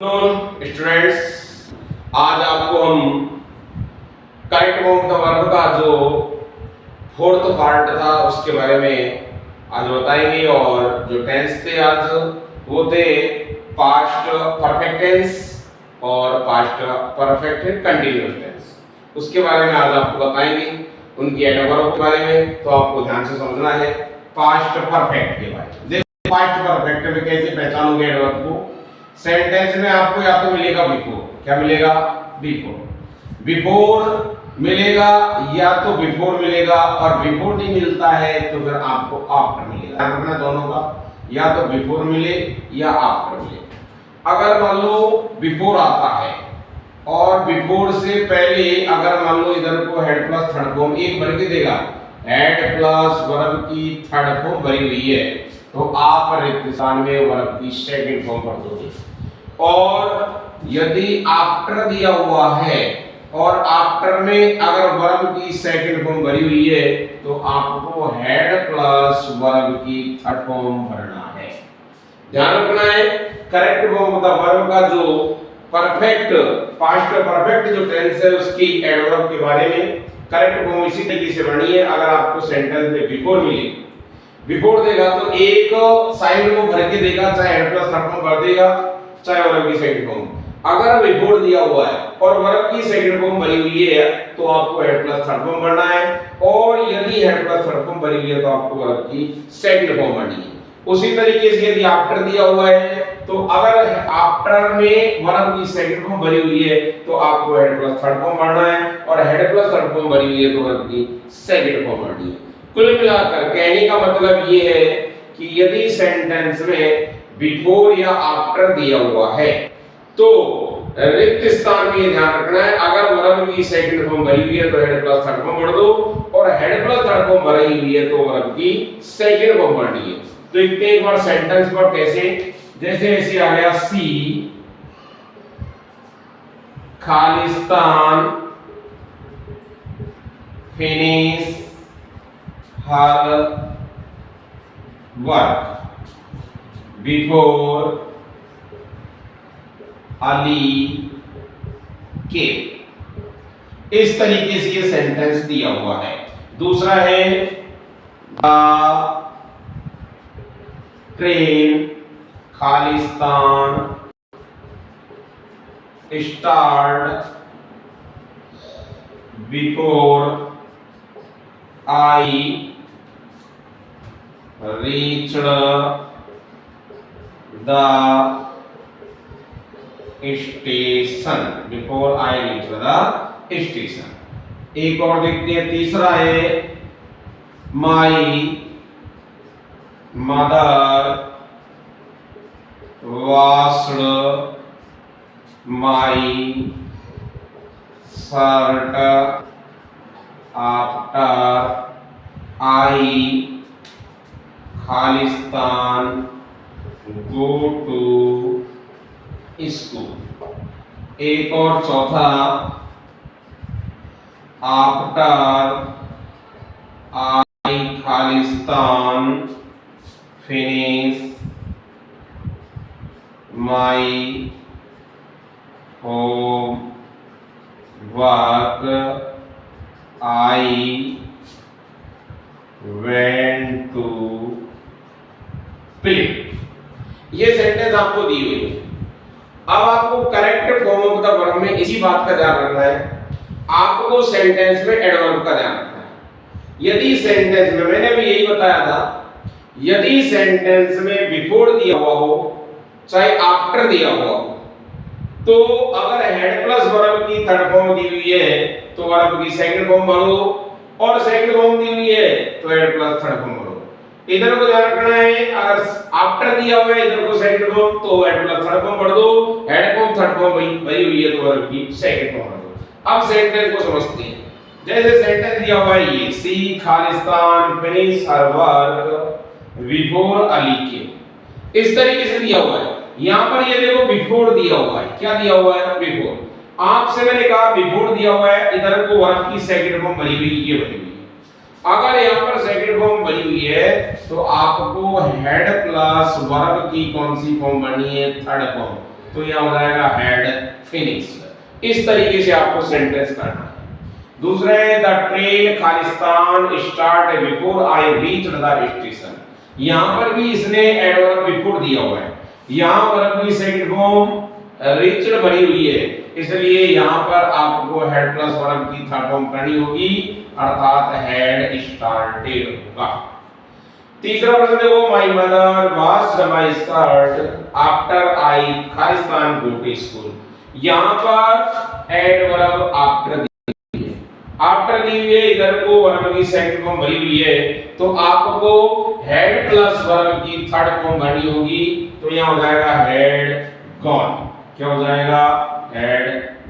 Students, आज आपको हम correct form of the verb का जो फोर्थ पार्ट था उसके बारे में आज बताएंगे। और जो टेंस थे आज वो थे पास्ट परफेक्ट टेंस और पास्ट परफेक्ट कंटीन्यूअस टेंस। उसके बारे में आज आपको बताएंगे, उनकी एडवर्ब के बारे में। तो आपको ध्यान से समझना है पास्ट परफेक्ट के बारे में। देखिए पास्ट परफेक्ट में कैसे पहचानोगे एडवर्ब को। सेंटेंस में आपको या तो मिलेगा बिफोर, क्या मिलेगा? बिफोर। बिफोर मिलेगा या तो बिफोर मिलेगा, और बिफोर नहीं मिलता है तो फिर आपको आफ्टर मिलेगा। ध्यान रखना दोनों का, या तो बिफोर मिले या आफ्टर मिले। अगर मान लो बिफोर आता है और बिफोर से पहले अगर मान लो इधर को हेड प्लस थर्ड फॉर्म एक भर के देगा, हेड प्लस वर्ब की थर्ड फॉर्म भरी हुई है, तो आप रिक्त स्थान में वर्ब की सेकंड फॉर्म भर दोगे। और यदि आफ्टर दिया हुआ है और आफ्टर में अगर वर्ब की सेकंड फॉर्म भरी हुई है, तो आपको हेड प्लस वर्ब की थर्ड फॉर्म भरना है। ध्यान रखना है correct form of the verb का जो परफेक्ट पास्ट परफेक्ट जो टेंस है उसकी एडवर्ब के बारे में करेक्ट फॉर्म इसी तरीके से भरनी है। अगर आपको सेंटेंस में बिफोर मिले, बिफोर देगा तो एक साइड को भर के देगा, चाहे हेड प्लस थर्ड फॉर्म भर देगा, चाहे वर्ब की सेकंड फॉर्म। अगर बिफोर दिया हुआ है और वर्ब की सेकंड फॉर्म भरी हुई है तो आपको हेड प्लस थर्ड फॉर्म भरना है, और यदि हेड प्लस थर्ड फॉर्म भरी हुई है तो आपको वर्ब की सेकंड फॉर्म भरनी है। उसी तरीके से यदि आफ्टर दिया हुआ है तो अगर आफ्टर में वर्ब की सेकंड फॉर्म भरी हुई है तो आपको हेड प्लस थर्ड फॉर्म भरना है, और हेड प्लस थर्ड फॉर्म भरी हुई है तो वर्ब की सेकंड फॉर्म भरनी है। कुल मिलाकर कहने का मतलब ये है कि यदि सेंटेंस में बिफोर या आफ्टर दिया हुआ है तो रिक्त स्थान में ध्यान रखना है, अगर वर्ब की सेकंड फॉर्म भरी हुई है तो हेड प्लस थर्ड फॉर्म भर दो, और हेड प्लस थर्ड फॉर्म भरी हुई है तो वर्ब की सेकंड फॉर्म भरनी है। तो एक बार सेंटेंस पर कैसे, जैसे ऐसे आ गया सी खालिस्तान finish her work before Ali के। इस तरीके से ये सेंटेंस दिया हुआ है। दूसरा है ट्रेन खालिस्तान start before I reached the station, before I reach the station. एक और देखते हैं, तीसरा है my mother washed my shirt after I खालिस्तान गो टू स्कूल। एक और चौथा आफ्टर आई खालिस्तान finish my home work I went to play. ये सेंटेंस आपको दी हुई है। अब आपको correct form of the verb में इसी बात का ध्यान रखना है, आपको सेंटेंस में एडवर्ब का ध्यान रखना है। यदि सेंटेंस में, मैंने भी यही बताया था, यदि सेंटेंस में बिफोर दिया हुआ हो चाहे आफ्टर दिया हुआ हो, तो अगर हेड प्लस वर्ब की थर्ड फॉर्म दी हुई है तो वर्ब की सेकंड फॉर्म भरो, और सेकंड फॉर्म दी हुई है तो हेड प्लस थर्ड फॉर्म भरो। इधर को ध्यान रखना है, अगर आफ्टर दिया हुआ है इधर को सेकंड फॉर्म तो हेड प्लस थर्ड फॉर्म भर दो, हेड फॉर्म थर्ड फॉर्म भरी हुई है तो वर्ब की सेकंड फॉर्म भर दो। अब सेंटेंस को समझते हैं। जैसे सेंटेंस दिया हुआ है ये सी खालिस्तान finish her work before Ali के, इस तरीके से दिया हुआ है। यहां पर ये देखो बिफोर दिया हुआ है, क्या दिया हुआ है? बिफोर। आपसे मैंने कहा बिफोर दिया हुआ है, इधर को वर्ब की सेकंड फॉर्म भरी हुई, ये भरी हुई है। अगर यहाँ पर सेकंड फॉर्म बनी हुई है तो आपको हेड प्लस वर्ब की कौन सी फॉर्म बनी है? Third form. तो यहाँ हो जाएगा हैड फिनिश्ड। इस तरीके से आपको सेंटेंस करना है। दूसरा है द ट्रेन खालिस्तान start before I reached the station. यहाँ पर भी इसने एडवर्ब बिफोर दिया हुआ है, यहाँ पर भी सेकंड फॉर्म रीच्ड बनी हुई है, इसलिए यहाँ पर आपको हेड प्लस वर्ब की थर्ड फॉर्म करनी होगी, अर्थात हैड स्टार्टेड होगा। तीसरा प्रश्न देखो, my mother washed my shirt after I खालिस्तान गो टू स्कूल। यहाँ पर एडवर्ब आफ्टर आफ्टर दी हुई है, इधर को वर्ब की सेकंड फॉर्म भरी हुई है, तो आपको हेड प्लस वर्ब की थर्ड फॉर्म भरनी होगी, तो यहाँ हो जाएगा हैड गॉन। क्या हो जाएगा? Had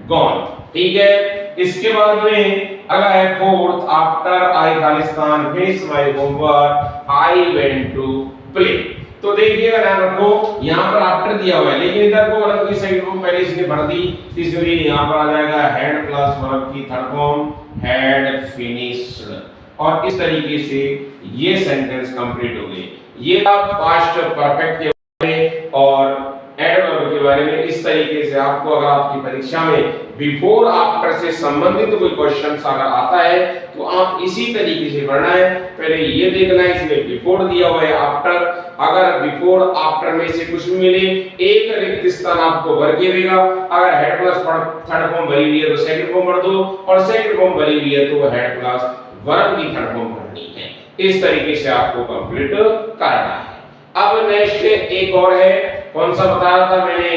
gone. ठीक है। इसके बाद में अगला है फोर्थ, आफ्टर आई खालिस्तान finish my homework I went to play. तो देखिएगा, ध्यान रखो, यहाँ पर आफ्टर दिया हुआ है, लेकिन इधर को वर्ब की सेकंड फॉर्म पहले इसने भर दी, इसलिए यहाँ पर आ जाएगा हेड प्लस वर्ब की थर्ड फॉर्म हैड फिनिश्ड। और इस तरीके से ये सेंटेंस कंप्लीट हो गई। ये आप पास्ट परफेक्ट के बारे में और एडवर्ब के बारे में इस तरीके से आपको, अगर आपकी परीक्षा में बिफोर आफ्टर से संबंधित कोई क्वेश्चन अगर आता है तो आप इसी तरीके से पढ़ना है। पहले ये देखना है इसमें बिफोर दिया हुआ है, आफ्टर, अगर बिफोर आफ्टर में से कुछ भी मिले एक रिक्त स्थान आपको भर के देगा। अगर हेड प्लस थर्ड फॉर्म भरी हुई है तो सेकंड फॉर्म भर दो, और सेकंड फॉर्म भरी हुई है तो हेड प्लस वर्ब की थर्ड फॉर्म भरनी है। इस तरीके से आपको कंप्लीट करना है। अब नेक्स्ट एक और है, कौन सा बताया था मैंने,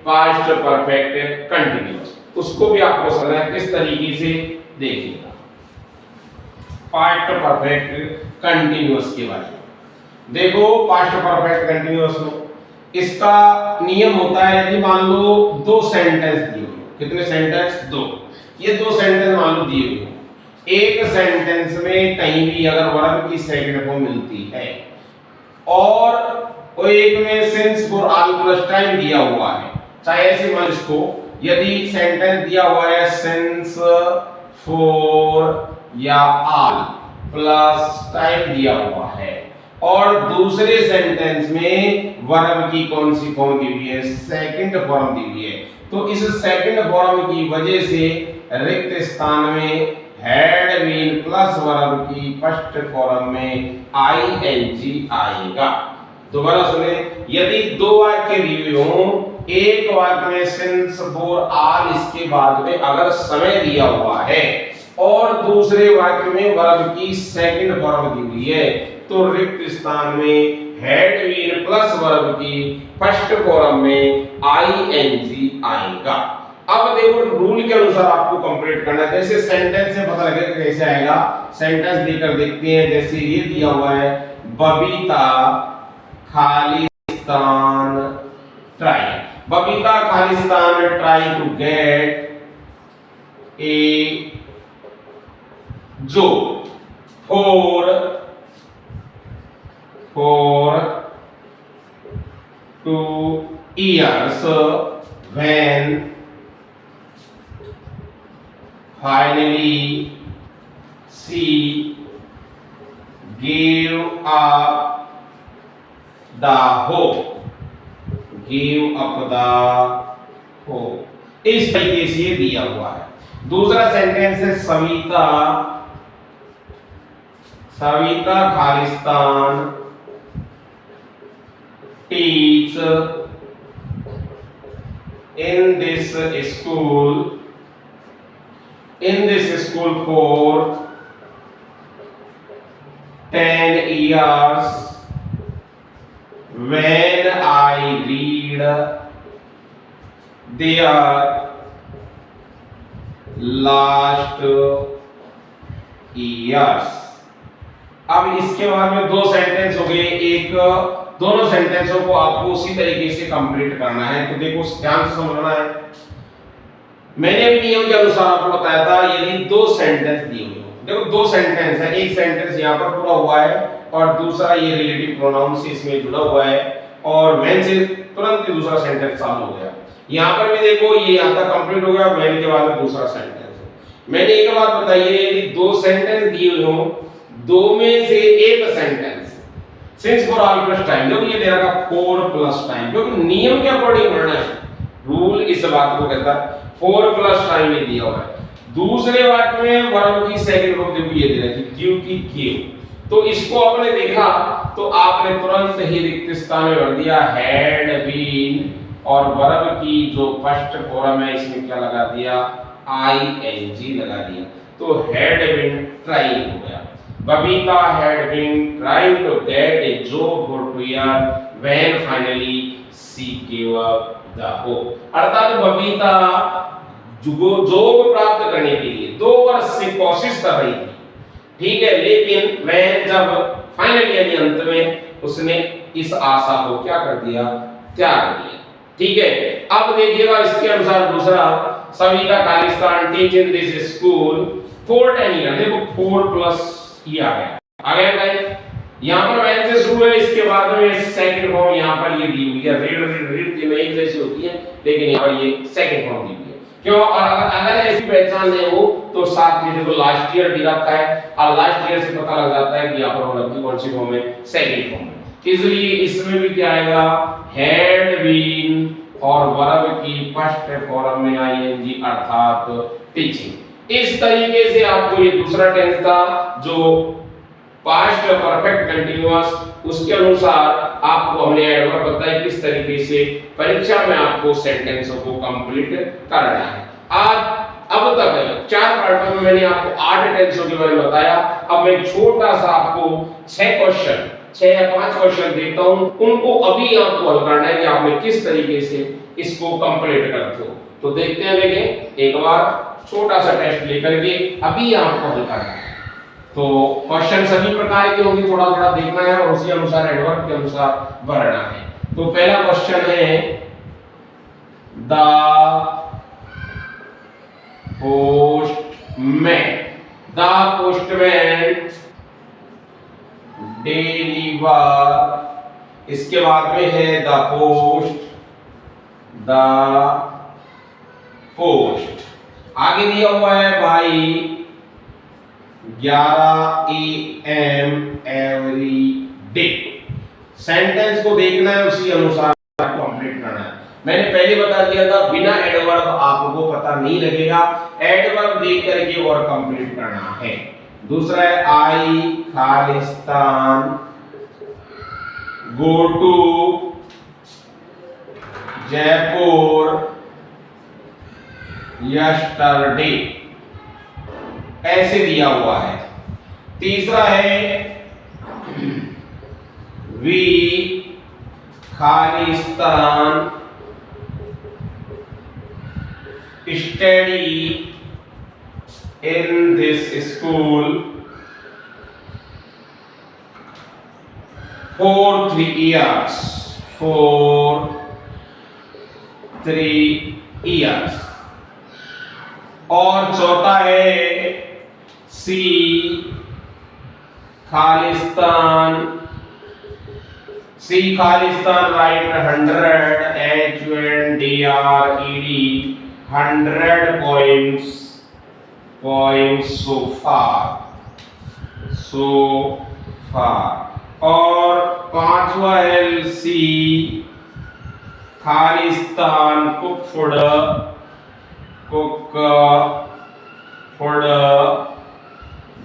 पास्ट परफेक्ट कंटीन्यूअस, उसको भी आपको समझना है किस तरीके से। देखिएगा पास्ट परफेक्ट कंटीन्यूअस के बारे में देखो। पास्ट परफेक्ट कंटीन्यूअस में इसका नियम होता है, यदि मान लो दो सेंटेंस दिए हुए, कितने सेंटेंस? दो। ये दो सेंटेंस मान लो दिए हुए, एक सेंटेंस में कहीं भी अगर वर्ब की सेकंड फॉर्म मिलती है और एक में since for all plus time दिया हुआ है, चाहे ऐसे मान इसको, यदि सेंटेंस दिया हुआ है सिंस फॉर या ऑल प्लस टाइम दिया हुआ है और दूसरे सेंटेंस में वर्ब की कौन सी फॉर्म दी हुई है? सेकंड फॉर्म दी हुई है, तो इस सेकंड फॉर्म की वजह से रिक्त स्थान में हैड बीन प्लस वर्ब की फर्स्ट फॉर्म में आईएनजी आएगा। दोबारा सुने, यदि दो वाक्य दिए हों, एक वाक्य में सिंस फॉर ऑल इसके बाद में अगर समय दिया हुआ है और दूसरे वाक्य में वर्ब की सेकंड फॉर्म दी हुई है, तो रिक्त स्थान में हैड बीन प्लस वर्ब की फर्स्ट फॉर्म में आईएनजी आएगा। अब देखो रूल के अनुसार आपको कंप्लीट करना है। जैसे सेंटेंस से पता लगेगा कैसे आएगा, सेंटेंस देकर देखते हैं। जैसे ये दिया हुआ है, बबीता खालिस्तान ट्राई, बबीता खालिस्तान try to get a job for 2 years when finally she gave up the hope, इस तरीके से दिया हुआ है। दूसरा सेंटेंस है Savita Khalistan teach in this school for 10 years when I read their last years। अब इसके बाद में दो सेंटेंस हो गए, एक दोनों सेंटेंसों को आपको उसी तरीके से कंप्लीट करना है। तो देखो ध्यान से समझना है, मैंने भी नियम के अनुसार आपको बताया था, यदि दो सेंटेंस दिए हुए हो, देखो दो सेंटेंस है, एक सेंटेंस यहाँ पर पूरा हुआ है और दूसरा ये रिलेटिव प्रोनाउन से इसमें जुड़ा हुआ है और व्हेन से तुरंत ही दूसरा सेंटेंस चालू हो गया। यहाँ पर भी देखो ये यहाँ तक कंप्लीट हो गया, व्हेन के बाद में दूसरा सेंटेंस है। मैंने एक बात बताई है, यदि दो सेंटेंस दिए हुए हो, दो में से एक sentence since for all plus time, जो ये दे रखा 4 प्लस टाइम, क्योंकि नियम के अकॉर्डिंग पढ़ना है। रूल इस बात को कहता है। 4 प्लस टाइम ये दिया हुआ है। दूसरे वाक्य में वर्ब की सेकंड फॉर्म देखो ये दे रहा है कि ड्यू की क्यू, तो इसको आपने देखा तो आपने तुरंत ही रिक्त स्थान में भर दिया हैड बीन, और वर्ब की जो फर्स्ट फॉर्म है इसमें क्या लगा दिया, आईएनजी लगा दिया, तो हैड बीन ट्राइंग हो गया। Babita had been trying to get a job for 2 years when finally she give up the hope. अर्थात बबीता जॉब प्राप्त करने के लिए 2 वर्ष से कोशिश कर रही थी, ठीक है, लेकिन वह जब फाइनली यानी अंत में उसने इस आशा को क्या कर दिया, त्याग दिया, ठीक है। अब देखिएगा इसके अनुसार दूसरा, सभी का Khalistan teach in this school for 10 years, देखो 4 प्लस ये आ गया गाइस, यहाँ पर वैन से शुरू है, इसके बाद में सेकंड फॉर्म यहाँ पर ये दी हुई है, रीड में एक जैसी होती है, लेकिन यहाँ पर ये सेकंड फॉर्म दी हुई है। क्यों? और अगर ऐसी पहचान नहीं हो तो साथ में देखो लास्ट ईयर भी रखा है, और लास्ट ईयर से पता लग जाता है कि यहाँ पर मतलब की कौन सी फॉर्म है, सेकंड फॉर्म है। इसलिए इसमें भी क्या आएगा, हैड बीन, और वर्ब की फर्स्ट फॉर्म में आईएनजी अर्थात टीचिंग। इस तरीके से आपको ये दूसरा टेंस था जो पास्ट परफेक्ट कंटीन्यूअस, उसके अनुसार आपको हमने एडवर्ब बताया किस तरीके से परीक्षा में आपको सेंटेंसों को कंप्लीट करना है। आज अब तक 4 पार्टों में मैंने आपको 8 टेंसों के बारे में बताया। अब मैं छोटा सा आपको 6 या 5 क्वेश्चन देता हूं, उनको अभी आपको हल करना है कि आपने किस तरीके से इसको कंप्लीट करते हो। तो देखते हैं, देखें एक बार छोटा सा टेस्ट लेकर के अभी आपको हल करना है। तो क्वेश्चन सभी प्रकार के होंगे, थोड़ा थोड़ा देखना है और उसी अनुसार एडवर्ब के अनुसार भरना है। तो पहला क्वेश्चन है, the postman, the postman deliver, इसके बाद में है द पोस्ट, द पोस्ट, आगे दिया हुआ है भाई 11 AM एवरी डे। सेंटेंस को देखना है, उसी अनुसार कंप्लीट करना है। मैंने पहले बता दिया था बिना एडवर्ब आपको पता नहीं लगेगा, एडवर्ब देख करके और कंप्लीट करना है। दूसरा है आई खालिस्तान गो टू जयपुर यस्टरडे, ऐसे दिया हुआ है। तीसरा है वी खालिस्तान study in this school for 3 years, for 3 years। और चौथा है सी खालिस्तान, राइट 100 100 poems so far। और पांचवा है सी खालिस्तान cook food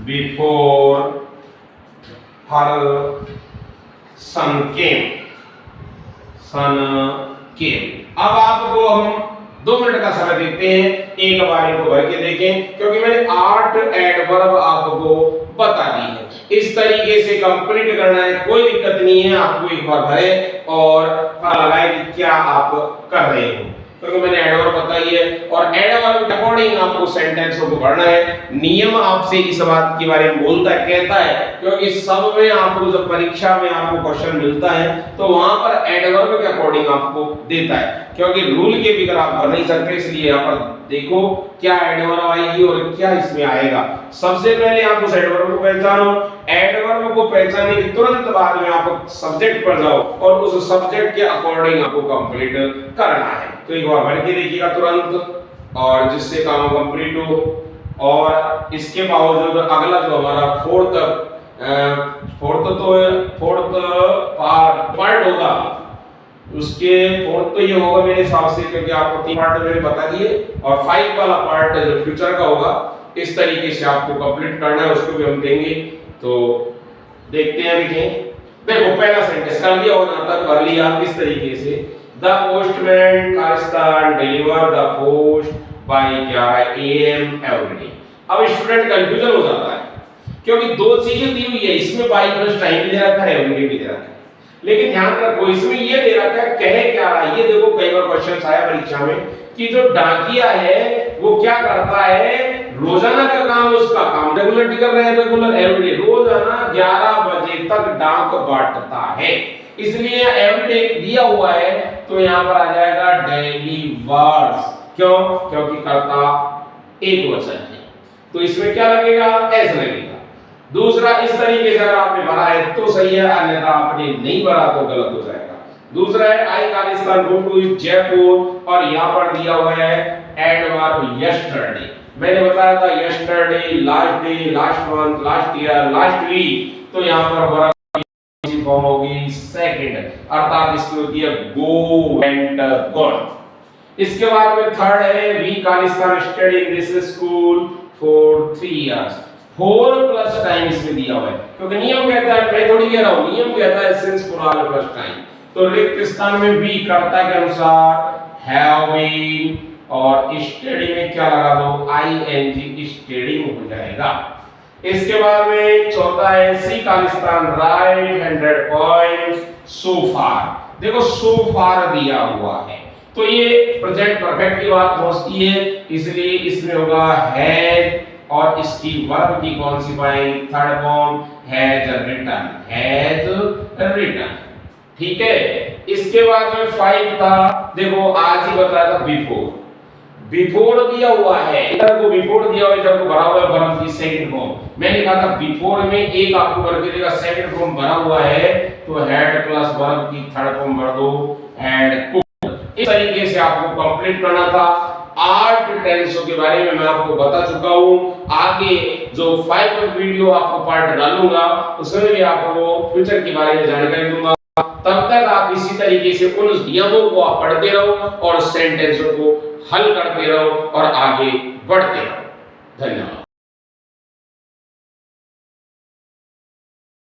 before her son came. अब आपको हम 2 मिनट का समय देते हैं, एक बार इनको भर के देखें, क्योंकि मैंने 8 एडवर्ब आपको बता दी है। इस तरीके से कंप्लीट करना है, कोई दिक्कत नहीं है। आपको एक बार भरे और पता लगाए कि क्या आप कर रहे हो, क्योंकि मैंने एडवर्ब बताई है और एडवर्ब के अकॉर्डिंग आपको सेंटेंसों को भरना है। नियम आपसे इस बात के बारे में बोलता है, कहता है, क्योंकि सब में आपको जब परीक्षा में आपको क्वेश्चन मिलता है तो वहां पर एडवर्ब के अकॉर्डिंग आपको देता है, क्योंकि रूल के बिगर आप भर नहीं सकते। इसलिए यहाँ पर देखो क्या एडवर्ब आएगी और क्या इसमें आएगा। सबसे पहले आप उस एडवर्ब को पहचानो, एडवर्ब को पहचानने के तुरंत बाद में आप सब्जेक्ट पर जाओ और उस सब्जेक्ट के अकॉर्डिंग आपको कंप्लीट करना है। तो एक बार भर के देखिएगा तुरंत, और जिससे काम कंप्लीट हो। और इसके बावजूद अगला जो हमारा फोर्थ पार्ट होगा उसके फोर्थ तो ये होगा मेरे हिसाब से, क्योंकि आपको 3 पार्ट मैंने बता दिए, और 5 वाला पार्ट जो फ्यूचर का होगा इस तरीके से आपको कंप्लीट करना है, उसको भी हम देंगे। तो देखते हैं, देखें, देखो पहला सेंटेंस कर लिया और यहां तक कर लिया किस तरीके से, द पोस्टमैन कारिस्तान deliver the post by 11 AM every day. अब स्टूडेंट कंफ्यूजन हो जाता है, क्योंकि दो चीजें दी हुई है, इसमें बाय प्लस टाइम भी दे रखा है, एवरी डे भी दे रखा है, लेकिन ध्यान रखो इसमें ये दे रखा है कहे क्या रहा है। ये देखो कई बार क्वेश्चन आया परीक्षा में कि जो डाकिया है वो क्या करता है, रोजाना का काम, उसका काम रेगुलर कर रहे हैं, रेगुलर एवरीडे, रोजाना 11 बजे तक डाक बांटता है, इसलिए एवरीडे दिया हुआ है तो यहां पर आ जाएगा डिलीवर्स। क्यों? क्योंकि कर्ता एक वचन है, तो इसमें क्या लगेगा, एस लगेगा। दूसरा, इस तरीके से अगर आपने भरा है तो सही है, अन्यथा आपने नहीं भरा तो गलत हो जाएगा। दूसरा है आई कालिस्तान गो टू जयपुर, और यहां पर दिया हुआ है एडवर्ब यस्टरडे। मैंने बताया था yesterday, last day, last month, last year, last week, तो यहां पर वर्ब की फॉर्म होगी सेकंड, अर्थात इसकी होती है गो, वेंट, गॉन। इसके बाद में थर्ड है वी कालिस्तान study in this school for 3 years. 4 plus time इसमें दिया हुआ है, क्योंकि नियम कहता है, मैं थोड़ी कह रहा हूं, नियम कहता है सिंस प्लुरल प्लस टाइम, तो रिक्त स्थान में बी कर्ता के अनुसार हैव बीन, और स्टडी में क्या लगा दो, आईएनजी, स्टडीइंग हो जाएगा। इसके बाद में चौथा है सी कालिस्तान राइट 100 पॉइंट्स सो फार। देखो सो फार दिया हुआ है, तो ये प्रेजेंट परफेक्ट की बात पहुंचती है, इसलिए इसमें होगा हैज, और इसकी वर्ब की कौन सी पाएंगे, third form has written, has written. ठीक है, इसके बाद में 5 था, देखो आज ही बताया था बिफोर, बिफोर दिया हुआ है, इधर को बिफोर दिया हुआ है, इधर को भरा हुआ है वर्ब की सेकंड फॉर्म। मैंने कहा था बिफोर में एक आपको करके देगा, सेकंड फॉर्म भरा हुआ है तो हैड प्लस वर्ब की थर्ड फॉर्म भर दो, हैड कुक्ड। इस तरीके से आपको कंप्लीट करना था। 8 टेंसों के बारे में मैं आपको बता चुका हूं, आगे जो 5 वीडियो आपको पार्ट डालूंगा उसमें भी आपको फ्यूचर के बारे में जानकारी दूंगा। तब तक आप इसी तरीके से उन नियमों को आप पढ़ते रहो और सेंटेंसों को हल करते रहो और आगे बढ़ते रहो। धन्यवाद।